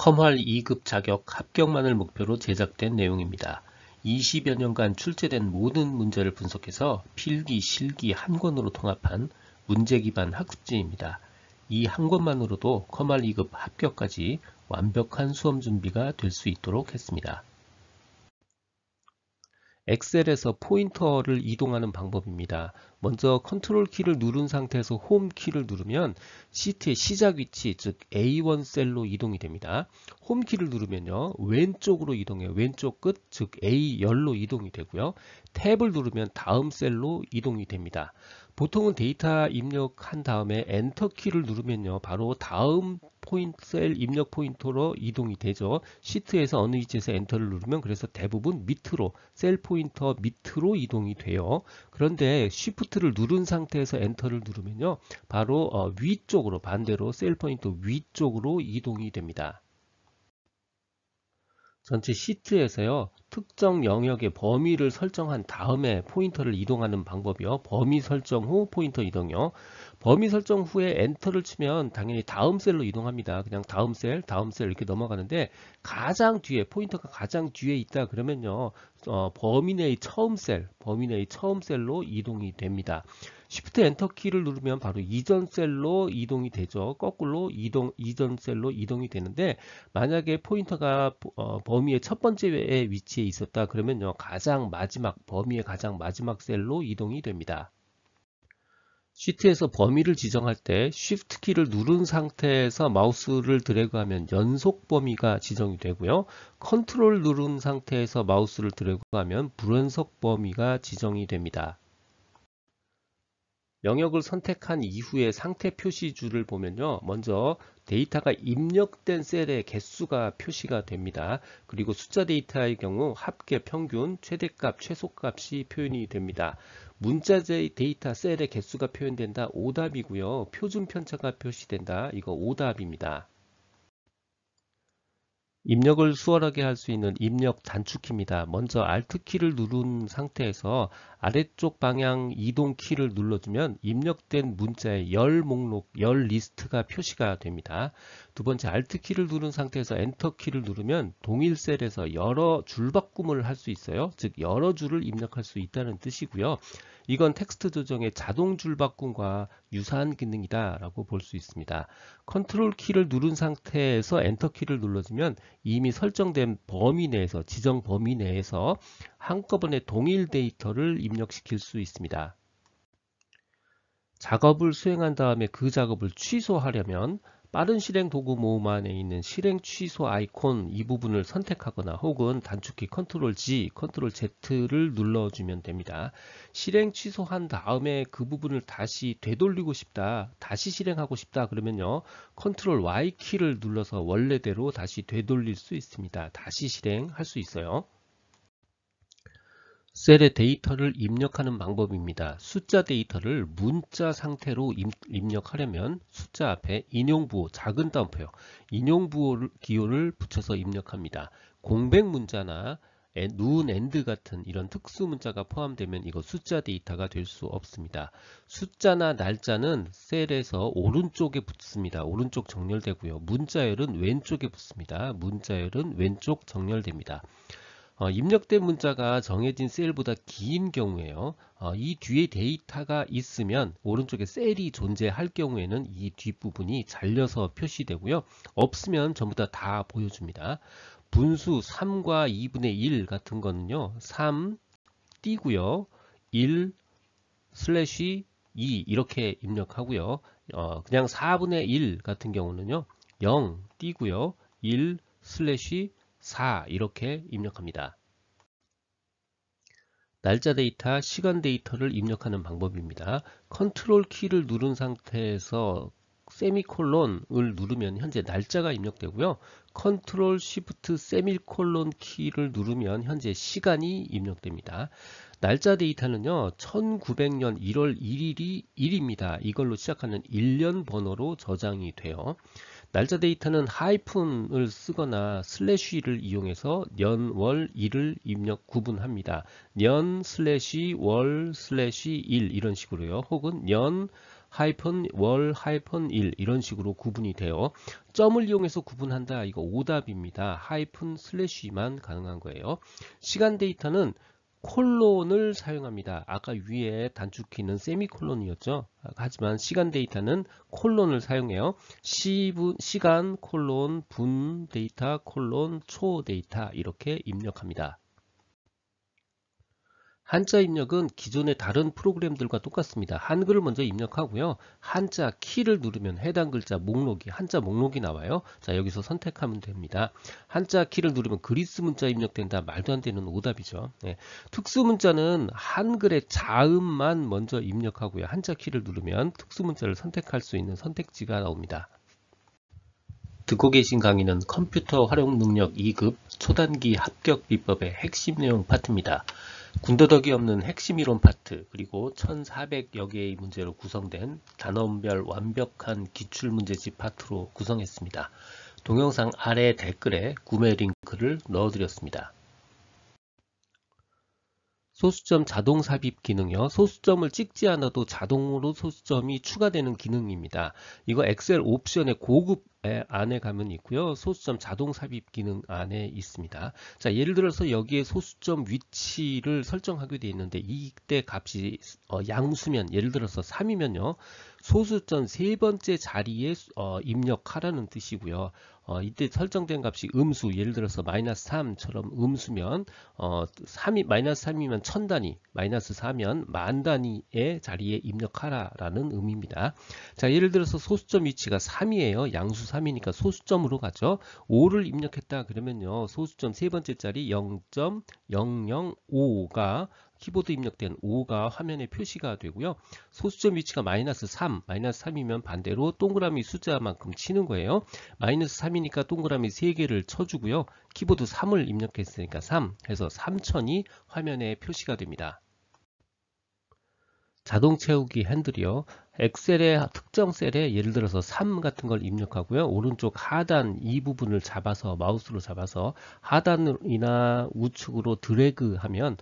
컴활 2급 자격 합격만을 목표로 제작된 내용입니다. 20여 년간 출제된 모든 문제를 분석해서 필기, 실기 한 권으로 통합한 문제 기반 학습지입니다. 이 한 권만으로도 컴활 2급 합격까지 완벽한 수험 준비가 될 수 있도록 했습니다. 엑셀에서 포인터를 이동하는 방법입니다. 먼저 컨트롤 키를 누른 상태에서 홈 키를 누르면 시트의 시작 위치, 즉 A1 셀로 이동이 됩니다. 홈 키를 누르면요, 왼쪽으로 이동해요. 왼쪽 끝, 즉 A10로 이동이 되고요. 탭을 누르면 다음 셀로 이동이 됩니다. 보통은 데이터 입력한 다음에 엔터 키를 누르면요, 바로 다음 셀 입력 포인터로 이동이 되죠. 시트에서 어느 위치에서 엔터를 누르면 그래서 대부분 밑으로, 셀 포인터 밑으로 이동이 돼요. 그런데 쉬프트를 누른 상태에서 엔터를 누르면요, 바로 위쪽으로, 반대로 셀 포인터 위쪽으로 이동이 됩니다. 전체 시트에서요, 특정 영역의 범위를 설정한 다음에 포인터를 이동하는 방법이요. 범위 설정 후 포인터 이동이요. 범위 설정 후에 엔터를 치면 당연히 다음 셀로 이동합니다. 그냥 다음 셀 이렇게 넘어가는데, 가장 뒤에, 포인터가 가장 뒤에 있다 그러면요, 범위 내의 처음 셀로 이동이 됩니다. Shift 엔터 키를 누르면 바로 이전 셀로 이동이 되죠. 거꾸로 이전 셀로 이동이 되는데, 만약에 포인터가 범위의 첫 번째 위치에 있었다 그러면요, 범위의 가장 마지막 셀로 이동이 됩니다. 시트에서 범위를 지정할 때 Shift 키를 누른 상태에서 마우스를 드래그하면 연속 범위가 지정이 되고요. 컨트롤 누른 상태에서 마우스를 드래그하면 불연속 범위가 지정이 됩니다. 영역을 선택한 이후에 상태 표시줄을 보면요, 먼저 데이터가 입력된 셀의 개수가 표시가 됩니다. 그리고 숫자 데이터의 경우 합계, 평균, 최대값, 최소값이 표현이 됩니다. 문자 데이터 셀의 개수가 표현된다, 오답이고요. 표준 편차가 표시된다, 이거 오답입니다. 입력을 수월하게 할 수 있는 입력 단축키입니다. 먼저 Alt 키를 누른 상태에서 아래쪽 방향 이동 키를 눌러주면 입력된 문자의 열 목록, 열 리스트가 표시가 됩니다. 두 번째 Alt 키를 누른 상태에서 엔터 키를 누르면 동일 셀에서 여러 줄 바꿈을 할 수 있어요. 즉 여러 줄을 입력할 수 있다는 뜻이고요. 이건 텍스트 조정의 자동 줄 바꿈과 유사한 기능이다 라고 볼 수 있습니다. 컨트롤 키를 누른 상태에서 엔터 키를 눌러주면 이미 설정된 범위 내에서, 지정 범위 내에서 한꺼번에 동일 데이터를 입력시킬 수 있습니다. 작업을 수행한 다음에 그 작업을 취소하려면 빠른 실행 도구 모음 안에 있는 실행 취소 아이콘 이 부분을 선택하거나 혹은 단축키 컨트롤 G, 컨트롤 Z를 눌러주면 됩니다. 실행 취소한 다음에 그 부분을 다시 되돌리고 싶다, 다시 실행하고 싶다 그러면요, 컨트롤 Y 키를 눌러서 원래대로 다시 되돌릴 수 있습니다. 다시 실행할 수 있어요. 셀의 데이터를 입력하는 방법입니다. 숫자 데이터를 문자 상태로 입력하려면 숫자 앞에 인용부호, 작은 따옴표요, 인용부호 기호를 붙여서 입력합니다. 공백 문자나 누운 엔드 같은 이런 특수 문자가 포함되면 이거 숫자 데이터가 될 수 없습니다. 숫자나 날짜는 셀에서 오른쪽에 붙습니다. 오른쪽 정렬되고요. 문자열은 왼쪽에 붙습니다. 문자열은 왼쪽 정렬됩니다. 입력된 문자가 정해진 셀보다 긴 경우에요, 이 뒤에 데이터가 있으면 오른쪽에 셀이 존재할 경우에는 이 뒷부분이 잘려서 표시되고요. 없으면 전부 다 보여줍니다. 분수 3과 2분의 1 같은 거는요, 3 띄고요, 1 슬래시 2 이렇게 입력하고요. 그냥 4분의 1 같은 경우는요, 0 띄고요, 1 슬래시 4 이렇게 입력합니다. 날짜 데이터, 시간 데이터를 입력하는 방법입니다. 컨트롤 키를 누른 상태에서 세미콜론을 누르면 현재 날짜가 입력되고요. 컨트롤 쉬프트 세미콜론 키를 누르면 현재 시간이 입력됩니다. 날짜 데이터는요, 1900년 1월 1일이 1입니다. 이걸로 시작하는 1년 번호로 저장이 돼요. 날짜 데이터는 하이픈을 쓰거나 슬래시를 이용해서 년, 월, 일을 입력 구분합니다. 년 슬래시 월 슬래시 일 이런 식으로요. 혹은 년 하이픈 월 하이픈 1 이런 식으로 구분이 돼요. 점을 이용해서 구분한다. 이거 오답입니다. 하이픈 슬래시만 가능한 거예요. 시간 데이터는 콜론을 사용합니다. 아까 위에 단축키는 세미콜론이었죠. 하지만 시간 데이터는 콜론을 사용해요. 시간 콜론 분 데이터 콜론 초 데이터 이렇게 입력합니다. 한자 입력은 기존의 다른 프로그램들과 똑같습니다. 한글을 먼저 입력하고요. 한자 키를 누르면 해당 글자 목록이 한자 목록이 나와요. 자, 여기서 선택하면 됩니다. 한자 키를 누르면 그리스 문자 입력된다. 말도 안 되는 오답이죠. 네. 특수 문자는 한글의 자음만 먼저 입력하고요. 한자 키를 누르면 특수 문자를 선택할 수 있는 선택지가 나옵니다. 듣고 계신 강의는 컴퓨터 활용 능력 2급 초단기 합격 비법의 핵심 내용 파트입니다. 군더더기 없는 핵심 이론 파트, 그리고 1400여 개의 문제로 구성된 단원별 완벽한 기출문제집 파트로 구성했습니다. 동영상 아래 댓글에 구매 링크를 넣어드렸습니다. 소수점 자동 삽입 기능이요. 소수점을 찍지 않아도 자동으로 소수점이 추가되는 기능입니다. 이거 엑셀 옵션의 고급 안에 가면 있고요. 소수점 자동 삽입 기능 안에 있습니다. 자, 예를 들어서 여기에 소수점 위치를 설정하게 되어 있는데 이때 값이 양수면 예를 들어서 3이면요. 소수점 세 번째 자리에 입력하라는 뜻이고요. 이때 설정된 값이 음수, 예를 들어서 마이너스 3처럼 음수면 마이너스 3이면 1000단위, 마이너스 4면 만 단위의 자리에 입력하라라는 의미입니다. 자, 예를 들어서 소수점 위치가 3이에요. 양수 3이니까 소수점으로 가죠. 5를 입력했다 그러면요. 소수점 세 번째 자리 0.005가 키보드 입력된 5가 화면에 표시가 되고요. 소수점 위치가 마이너스 3이면 반대로 동그라미 숫자만큼 치는 거예요. 마이너스 3이니까 동그라미 3개를 쳐주고요. 키보드 3을 입력했으니까 3 해서 3000이 화면에 표시가 됩니다. 자동 채우기 핸들이요. 엑셀의 특정 셀에 예를 들어서 3 같은 걸 입력하고요. 오른쪽 하단 이 부분을 잡아서 마우스로 잡아서 하단이나 우측으로 드래그하면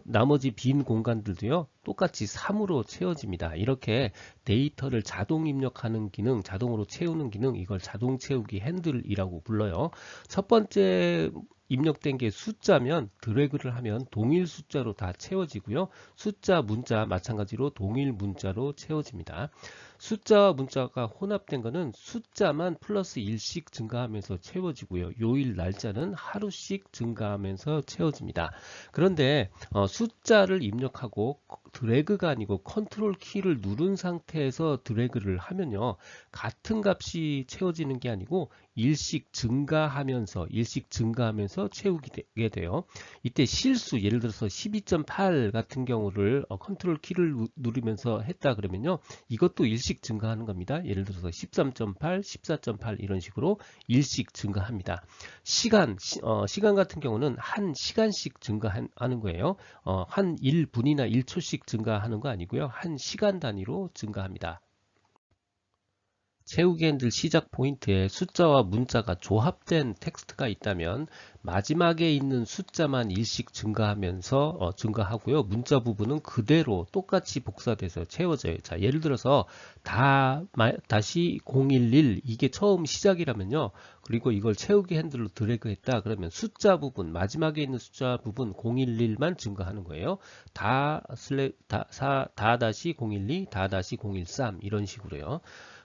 나머지 빈 공간들도요. 똑같이 3으로 채워집니다. 이렇게 데이터를 자동 입력하는 기능, 자동으로 채우는 기능, 이걸 자동 채우기 핸들이라고 불러요. 첫 번째 입력된 게 숫자면 드래그를 하면 동일 숫자로 다 채워지고요. 숫자, 문자 마찬가지로 동일 문자로 채워집니다. 숫자와 문자가 혼합된 거는 숫자만 플러스 1씩 증가하면서 채워지고요. 요일 날짜는 하루씩 증가하면서 채워집니다. 그런데 숫자를 입력하고 드래그가 아니고 컨트롤 키를 누른 상태에서 드래그를 하면요. 같은 값이 채워지는 게 아니고 일씩 증가하면서 채우게 돼요. 이때 실수, 예를 들어서 12.8 같은 경우를 컨트롤 키를 누르면서 했다 그러면요. 이것도 일씩 증가하는 겁니다. 예를 들어서 13.8, 14.8 이런 식으로 일씩 증가합니다. 시간 같은 경우는 한 시간씩 증가하는 거예요. 한 1분이나 1초씩 증가하는 거 아니고요. 한 시간 단위로 증가합니다. 채우기 핸들 시작 포인트에 숫자와 문자가 조합된 텍스트가 있다면 마지막에 있는 숫자만 일씩 증가하고요. 문자 부분은 그대로 똑같이 복사돼서 채워져요. 자, 예를 들어서 다시 011 이게 처음 시작이라면요. 그리고 이걸 채우기 핸들로 드래그 했다 그러면 숫자 부분, 마지막에 있는 숫자 부분 011만 증가하는 거예요. 다시 012, 다시 013 이런 식으로요.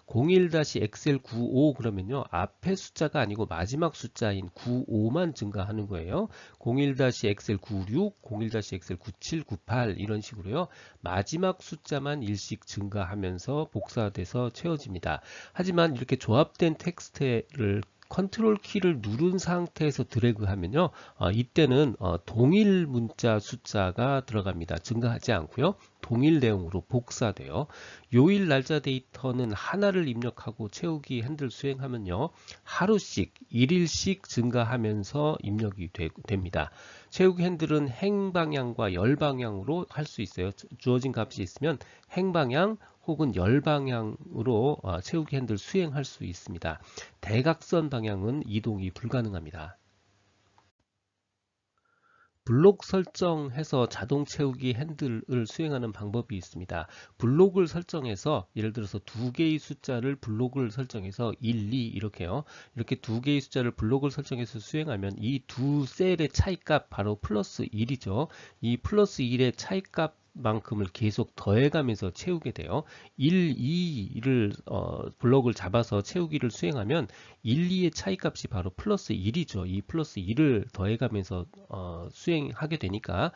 01-엑셀95 그러면요. 앞에 숫자가 아니고 마지막 숫자인 95만 증가하는 거예요. 01-엑셀96, 01-엑셀97, 98 이런 식으로요. 마지막 숫자만 일씩 증가하면서 복사돼서 채워집니다. 하지만 이렇게 조합된 텍스트를 컨트롤 키를 누른 상태에서 드래그 하면요. 이때는 동일 문자 숫자가 들어갑니다. 증가하지 않고요. 동일 내용으로 복사돼요. 요일 날짜 데이터는 하나를 입력하고 채우기 핸들 수행하면요. 하루씩, 일일씩 증가하면서 입력이 됩니다. 채우기 핸들은 행방향과 열방향으로 할 수 있어요. 주어진 값이 있으면 행방향 혹은 열방향으로 채우기 핸들 수행할 수 있습니다. 대각선 방향은 이동이 불가능합니다. 블록 설정해서 자동 채우기 핸들을 수행하는 방법이 있습니다. 블록을 설정해서 예를 들어서 두 개의 숫자를 블록을 설정해서 1, 2 이렇게요. 이렇게 두 개의 숫자를 블록을 설정해서 수행하면 이 두 셀의 차이값 바로 플러스 1이죠. 이 플러스 1의 차이값 만큼을 계속 더해가면서 채우게 돼요. 1, 2를 블록을 잡아서 채우기를 수행하면 1, 2의 차이값이 바로 플러스 1이죠. 이 플러스 1을 더해가면서 수행하게 되니까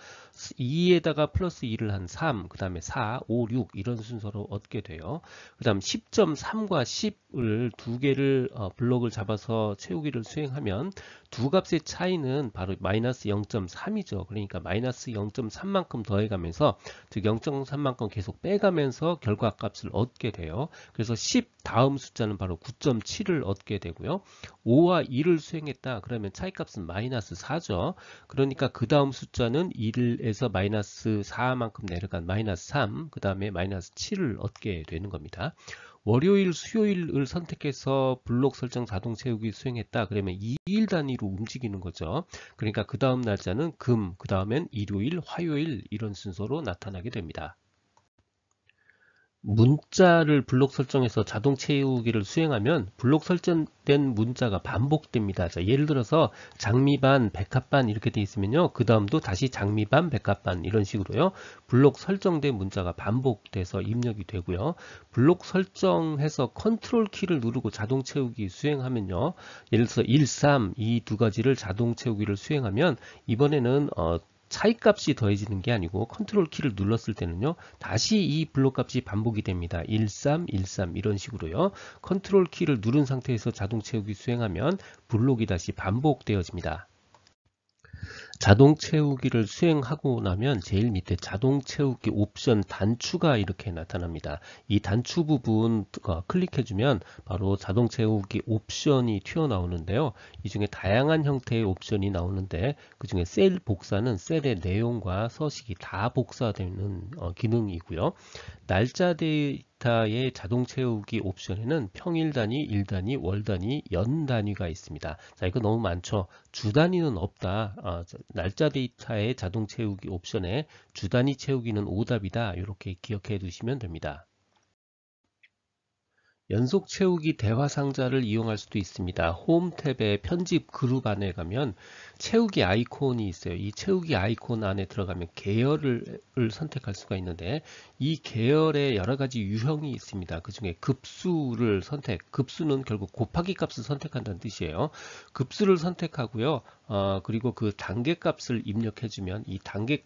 2에다가 플러스 1을 한 3, 그 다음에 4, 5, 6 이런 순서로 얻게 돼요. 그 다음 10.3과 10을 두 개를 블록을 잡아서 채우기를 수행하면 두 값의 차이는 바로 마이너스 0.3이죠. 그러니까 마이너스 0.3만큼 더해가면서 즉 0.3만큼 계속 빼가면서 결과값을 얻게 돼요. 그래서 10 다음 숫자는 바로 9.7을 얻게 되고요. 5와 2를 수행했다. 그러면 차이값은 마이너스 4죠. 그러니까 그 다음 숫자는 1에서 마이너스 4만큼 내려간 마이너스 3, 그 다음에 마이너스 7을 얻게 되는 겁니다. 월요일, 수요일을 선택해서 블록 설정 자동 채우기 수행했다. 그러면 2일 단위로 움직이는 거죠. 그러니까 그 다음 날짜는 금, 그 다음엔 일요일, 화요일 이런 순서로 나타나게 됩니다. 문자를 블록 설정해서 자동 채우기를 수행하면 블록 설정된 문자가 반복됩니다. 자, 예를 들어서 장미반, 백합반 이렇게 돼 있으면요. 그 다음도 다시 장미반, 백합반 이런 식으로요. 블록 설정된 문자가 반복돼서 입력이 되고요. 블록 설정해서 컨트롤 키를 누르고 자동 채우기 수행하면요. 예를 들어서 1, 3 이 두 가지를 자동 채우기를 수행하면 이번에는 차이값이 더해지는 게 아니고 컨트롤 키를 눌렀을 때는요 다시 이 블록 값이 반복이 됩니다. 13, 13 이런 식으로요. 컨트롤 키를 누른 상태에서 자동 채우기 수행하면 블록이 다시 반복되어집니다. 자동 채우기를 수행하고 나면 제일 밑에 자동 채우기 옵션 단추가 이렇게 나타납니다. 이 단추 부분 클릭해주면 바로 자동 채우기 옵션이 튀어나오는데요. 이 중에 다양한 형태의 옵션이 나오는데 그 중에 셀 복사는 셀의 내용과 서식이 다 복사되는 기능이고요. 날짜 데이터의 자동 채우기 옵션에는 평일 단위, 일 단위, 월 단위, 연 단위가 있습니다. 자, 이거 너무 많죠. 주 단위는 없다. 날짜 데이터의 자동 채우기 옵션에 주 단위 채우기는 오답이다. 이렇게 기억해 두시면 됩니다. 연속 채우기 대화 상자를 이용할 수도 있습니다. 홈 탭의 편집 그룹 안에 가면 채우기 아이콘이 있어요. 이 채우기 아이콘 안에 들어가면 계열을 선택할 수가 있는데 이 계열에 여러 가지 유형이 있습니다. 그 중에 급수를 급수는 결국 곱하기 값을 선택한다는 뜻이에요. 급수를 선택하고요. 그리고 그 단계 값을 입력해주면 이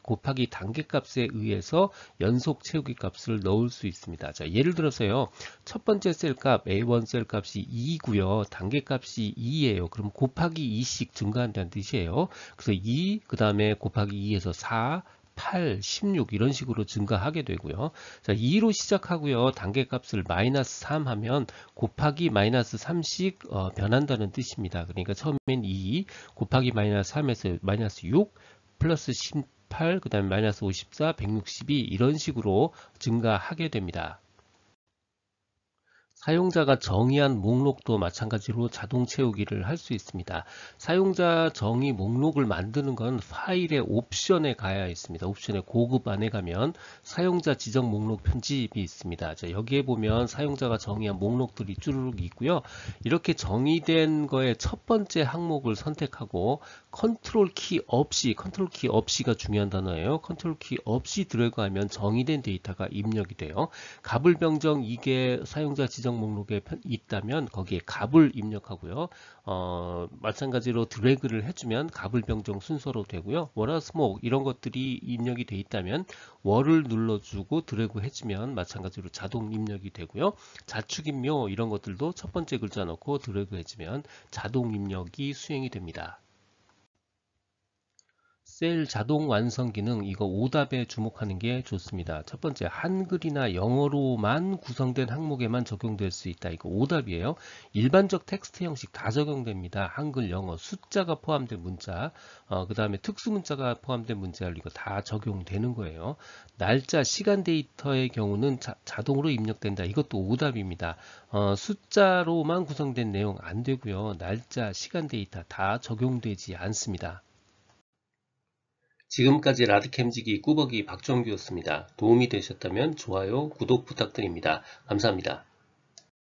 곱하기 단계 값에 의해서 연속 채우기 값을 넣을 수 있습니다. 자, 예를 들어서요. 첫 번째 셀 값 A1 셀 값이 2이고요. 단계 값이 2예요. 그럼 곱하기 2씩 증가한다는 뜻이에요. 그래서 2, 그 다음에 곱하기 2에서 4, 8, 16 이런 식으로 증가하게 되고요. 자, 2로 시작하고요. 단계 값을 마이너스 3 하면 곱하기 마이너스 3씩 변한다는 뜻입니다. 그러니까 처음엔 2 곱하기 마이너스 3에서 마이너스 6 플러스 18, 그 다음에 마이너스 54, 162 이런 식으로 증가하게 됩니다. 사용자가 정의한 목록도 마찬가지로 자동 채우기를 할 수 있습니다. 사용자 정의 목록을 만드는 건 파일의 옵션에 가야 있습니다. 옵션의 고급 안에 가면 사용자 지정 목록 편집이 있습니다. 자, 여기에 보면 사용자가 정의한 목록들이 쭈르륵 있고요. 이렇게 정의된 거에 첫 번째 항목을 선택하고 컨트롤 키 없이가 중요한 단어예요. 컨트롤 키 없이 드래그하면 정의된 데이터가 입력이 돼요. 값을 변경 이게 사용자 지정 목록에 있다면 거기에 값을 입력하고요. 마찬가지로 드래그를 해주면 값을 변경 순서로 되고요. 월화수목 이런 것들이 입력이 돼 있다면 월을 눌러주고 드래그 해주면 마찬가지로 자동 입력이 되고요. 자축인묘 이런 것들도 첫 번째 글자 넣고 드래그 해주면 자동 입력이 수행이 됩니다. 셀 자동 완성 기능 이거 오답에 주목하는 게 좋습니다. 첫 번째 한글이나 영어로만 구성된 항목에만 적용될 수 있다. 이거 오답이에요. 일반적 텍스트 형식 다 적용됩니다. 한글, 영어, 숫자가 포함된 문자, 그 다음에 특수 문자가 포함된 문자 이거 다 적용되는 거예요. 날짜, 시간 데이터의 경우는 자동으로 입력된다. 이것도 오답입니다. 숫자로만 구성된 내용 안 되고요. 날짜, 시간 데이터 다 적용되지 않습니다. 지금까지 라드캠지기 꾸벅이 박정규였습니다. 도움이 되셨다면 좋아요, 구독 부탁드립니다. 감사합니다.